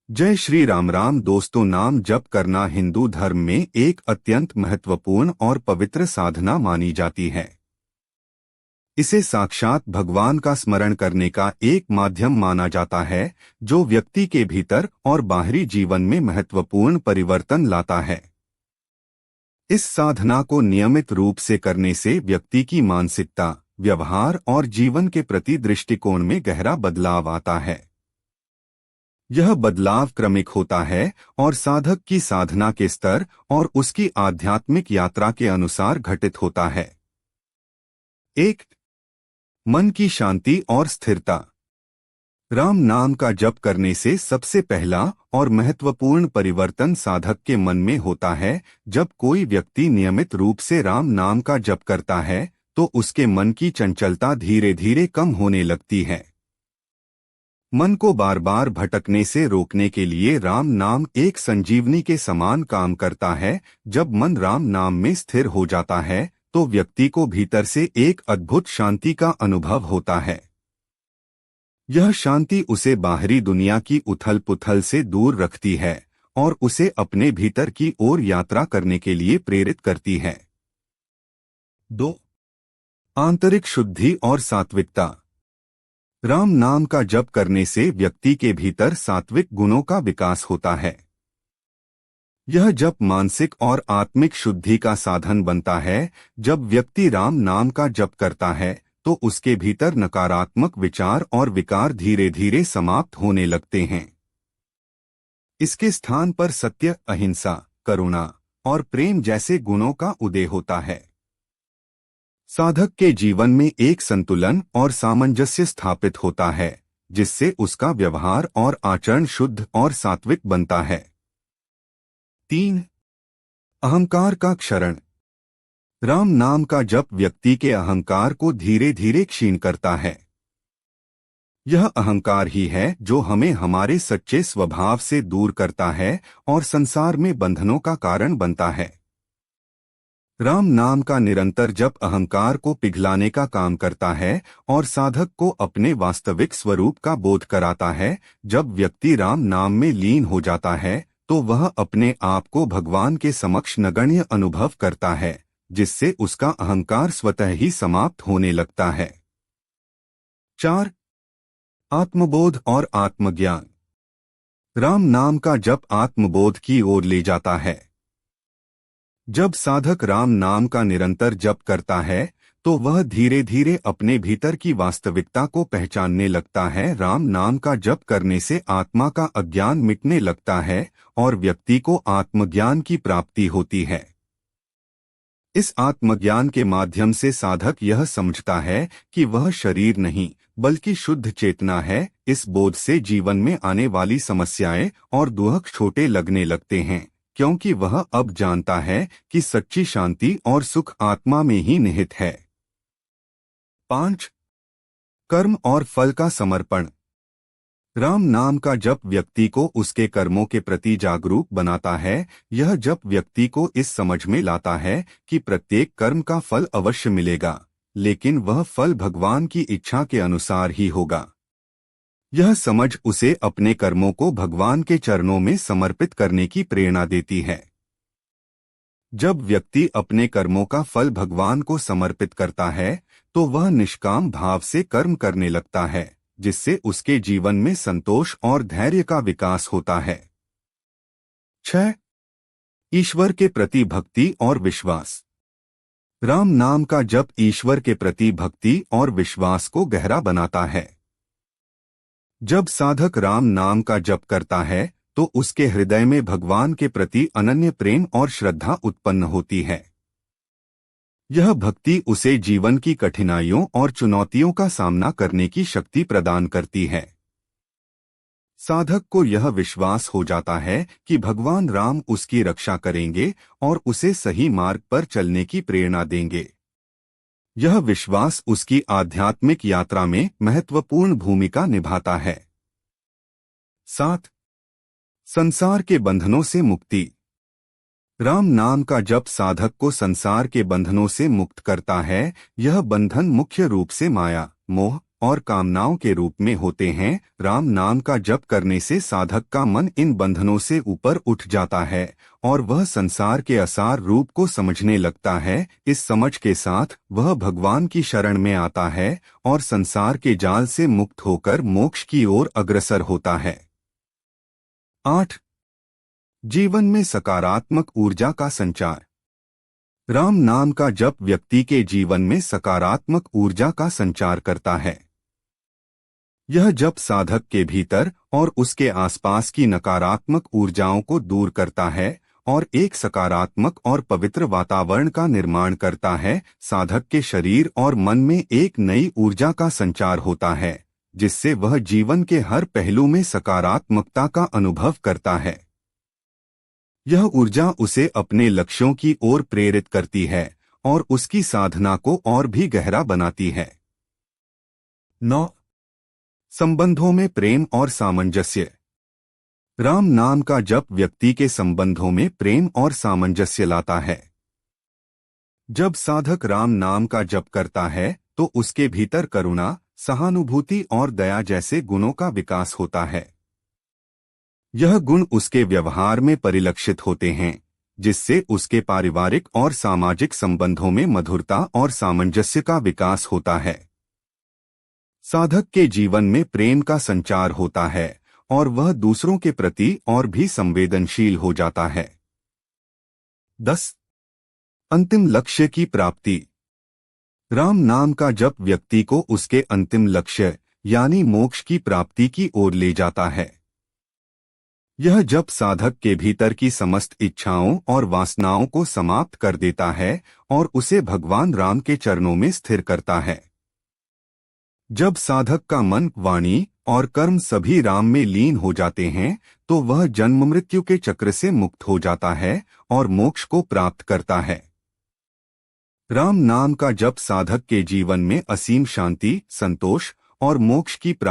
जय श्री राम। राम दोस्तों, नाम जप करना हिंदू धर्म में एक अत्यंत महत्वपूर्ण और पवित्र साधना मानी जाती है। इसे साक्षात भगवान का स्मरण करने का एक माध्यम माना जाता है, जो व्यक्ति के भीतर और बाहरी जीवन में महत्वपूर्ण परिवर्तन लाता है। इस साधना को नियमित रूप से करने से व्यक्ति की मानसिकता, व्यवहार और जीवन के प्रति दृष्टिकोण में गहरा बदलाव आता है। यह बदलाव क्रमिक होता है और साधक की साधना के स्तर और उसकी आध्यात्मिक यात्रा के अनुसार घटित होता है। 1. मन की शांति और स्थिरता। राम नाम का जप करने से सबसे पहला और महत्वपूर्ण परिवर्तन साधक के मन में होता है। जब कोई व्यक्ति नियमित रूप से राम नाम का जप करता है, तो उसके मन की चंचलता धीरे धीरे कम होने लगती है। मन को बार बार भटकने से रोकने के लिए राम नाम एक संजीवनी के समान काम करता है। जब मन राम नाम में स्थिर हो जाता है, तो व्यक्ति को भीतर से एक अद्भुत शांति का अनुभव होता है। यह शांति उसे बाहरी दुनिया की उथल पुथल से दूर रखती है और उसे अपने भीतर की ओर यात्रा करने के लिए प्रेरित करती है। 2. आंतरिक शुद्धि और सात्विकता। राम नाम का जप करने से व्यक्ति के भीतर सात्विक गुणों का विकास होता है। यह जप मानसिक और आत्मिक शुद्धि का साधन बनता है। जब व्यक्ति राम नाम का जप करता है, तो उसके भीतर नकारात्मक विचार और विकार धीरे धीरे समाप्त होने लगते हैं। इसके स्थान पर सत्य, अहिंसा, करुणा और प्रेम जैसे गुणों का उदय होता है। साधक के जीवन में एक संतुलन और सामंजस्य स्थापित होता है, जिससे उसका व्यवहार और आचरण शुद्ध और सात्विक बनता है। 3. अहंकार का क्षरण। राम नाम का जप व्यक्ति के अहंकार को धीरे धीरे क्षीण करता है। यह अहंकार ही है जो हमें हमारे सच्चे स्वभाव से दूर करता है और संसार में बंधनों का कारण बनता है। राम नाम का निरंतर जप अहंकार को पिघलाने का काम करता है और साधक को अपने वास्तविक स्वरूप का बोध कराता है। जब व्यक्ति राम नाम में लीन हो जाता है, तो वह अपने आप को भगवान के समक्ष नगण्य अनुभव करता है, जिससे उसका अहंकार स्वतः ही समाप्त होने लगता है। 4. आत्मबोध और आत्मज्ञान। राम नाम का जप आत्मबोध की ओर ले जाता है। जब साधक राम नाम का निरंतर जप करता है, तो वह धीरे धीरे अपने भीतर की वास्तविकता को पहचानने लगता है। राम नाम का जप करने से आत्मा का अज्ञान मिटने लगता है और व्यक्ति को आत्मज्ञान की प्राप्ति होती है। इस आत्मज्ञान के माध्यम से साधक यह समझता है कि वह शरीर नहीं, बल्कि शुद्ध चेतना है। इस बोध से जीवन में आने वाली समस्याएं और दुख छोटे लगने लगते हैं, क्योंकि वह अब जानता है कि सच्ची शांति और सुख आत्मा में ही निहित है। 5. कर्म और फल का समर्पण। राम नाम का जप व्यक्ति को उसके कर्मों के प्रति जागरूक बनाता है। यह जप व्यक्ति को इस समझ में लाता है कि प्रत्येक कर्म का फल अवश्य मिलेगा, लेकिन वह फल भगवान की इच्छा के अनुसार ही होगा। यह समझ उसे अपने कर्मों को भगवान के चरणों में समर्पित करने की प्रेरणा देती है। जब व्यक्ति अपने कर्मों का फल भगवान को समर्पित करता है, तो वह निष्काम भाव से कर्म करने लगता है, जिससे उसके जीवन में संतोष और धैर्य का विकास होता है। 6. ईश्वर के प्रति भक्ति और विश्वास। राम नाम का जप ईश्वर के प्रति भक्ति और विश्वास को गहरा बनाता है। जब साधक राम नाम का जप करता है, तो उसके हृदय में भगवान के प्रति अनन्य प्रेम और श्रद्धा उत्पन्न होती है। यह भक्ति उसे जीवन की कठिनाइयों और चुनौतियों का सामना करने की शक्ति प्रदान करती है। साधक को यह विश्वास हो जाता है कि भगवान राम उसकी रक्षा करेंगे और उसे सही मार्ग पर चलने की प्रेरणा देंगे। यह विश्वास उसकी आध्यात्मिक यात्रा में महत्वपूर्ण भूमिका निभाता है। 7. संसार के बंधनों से मुक्ति। राम नाम का जप साधक को संसार के बंधनों से मुक्त करता है। यह बंधन मुख्य रूप से माया, मोह और कामनाओं के रूप में होते हैं। राम नाम का जप करने से साधक का मन इन बंधनों से ऊपर उठ जाता है और वह संसार के असार रूप को समझने लगता है। इस समझ के साथ वह भगवान की शरण में आता है और संसार के जाल से मुक्त होकर मोक्ष की ओर अग्रसर होता है। 8. जीवन में सकारात्मक ऊर्जा का संचार। राम नाम का जप व्यक्ति के जीवन में सकारात्मक ऊर्जा का संचार करता है। यह जप साधक के भीतर और उसके आसपास की नकारात्मक ऊर्जाओं को दूर करता है और एक सकारात्मक और पवित्र वातावरण का निर्माण करता है। साधक के शरीर और मन में एक नई ऊर्जा का संचार होता है, जिससे वह जीवन के हर पहलू में सकारात्मकता का अनुभव करता है। यह ऊर्जा उसे अपने लक्ष्यों की ओर प्रेरित करती है और उसकी साधना को और भी गहरा बनाती है। 9. संबंधों में प्रेम और सामंजस्य। राम नाम का जप व्यक्ति के संबंधों में प्रेम और सामंजस्य लाता है। जब साधक राम नाम का जप करता है तो उसके भीतर करुणा, सहानुभूति और दया जैसे गुणों का विकास होता है। यह गुण उसके व्यवहार में परिलक्षित होते हैं, जिससे उसके पारिवारिक और सामाजिक संबंधों में मधुरता और सामंजस्य का विकास होता है। साधक के जीवन में प्रेम का संचार होता है और वह दूसरों के प्रति और भी संवेदनशील हो जाता है। 10. अंतिम लक्ष्य की प्राप्ति। राम नाम का जप व्यक्ति को उसके अंतिम लक्ष्य यानी मोक्ष की प्राप्ति की ओर ले जाता है। यह जप साधक के भीतर की समस्त इच्छाओं और वासनाओं को समाप्त कर देता है और उसे भगवान राम के चरणों में स्थिर करता है। जब साधक का मन, वाणी और कर्म सभी राम में लीन हो जाते हैं तो वह जन्म मृत्यु के चक्र से मुक्त हो जाता है और मोक्ष को प्राप्त करता है। राम नाम का जप साधक के जीवन में असीम शांति, संतोष और मोक्ष की प्राप्ति